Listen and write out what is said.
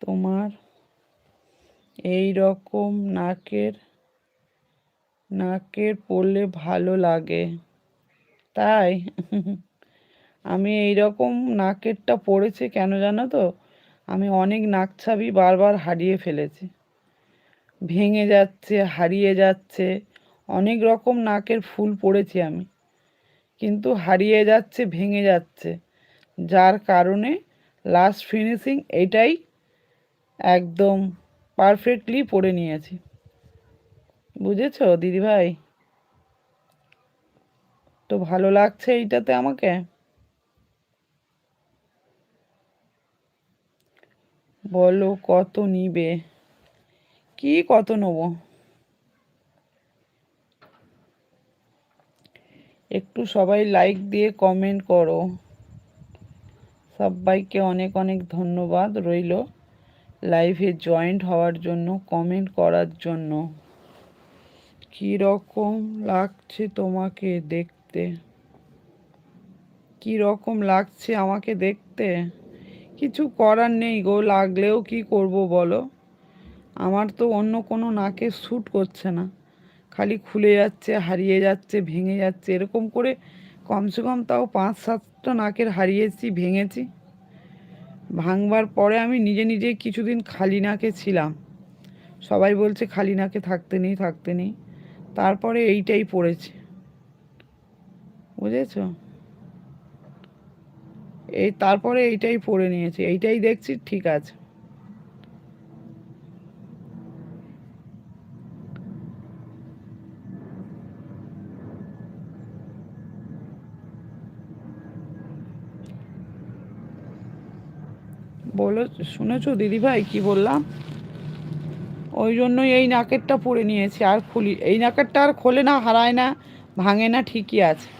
তোমার এই রকম নাকের পরলে ভালো লাগে তাই? আমি এই রকম নাকেরটা পরেছি কেন জানো তো? আমি অনেক নাকছাবি বারবার হারিয়ে ফেলেছি, ভেঙে যাচ্ছে, হারিয়ে যাচ্ছে। অনেক রকম নাকের ফুল পরেছি আমি, কিন্তু হারিয়ে যাচ্ছে, ভেঙে যাচ্ছে, যার কারণে লাস্ট ফিনিশিং এটাই একদম পারফেক্টলি পরে নিয়েছি। বুঝেছো দিদিভাই? তো ভালো লাগছে এইটাতে আমাকে? বলো কত নিবে? কি কত নেবো? একটু সবাই লাইক দিয়ে কমেন্ট করো। সবাইকে অনেক অনেক ধন্যবাদ রইল লাইভে জয়েন্ট হওয়ার জন্য, কমেন্ট করার জন্য। কি রকম লাগছে তোমাকে দেখতে? কি রকম লাগছে আমাকে দেখতে? কিছু করার নেই গো, লাগলেও কি করব বলো? আমার তো অন্য কোনো নাকে শ্যুট করছে না, খালি খুলে যাচ্ছে, হারিয়ে যাচ্ছে, ভেঙে যাচ্ছে। এরকম করে কমসে কম তাও 5-7টা নাকের হারিয়েছি, ভেঙেছি। ভাঙবার পরে আমি নিজে নিজে কিছুদিন খালি নাকে ছিলাম, সবাই বলছে খালি নাকে থাকতে নেই, থাকতে নেই। তারপরে এইটাই পড়েছি, বুঝেছো? তারপরে এইটাই পরে নিয়েছি, এইটাই দেখছি ঠিক আছে। বলো, শুনেছো দিদিভাই কি বললাম? ওই জন্যই এই নাকেরটা পরে নিয়েছি, আর খুলি এই নাকেরটা আর খোলে না, হারায় না, ভাঙে না, ঠিকই আছে।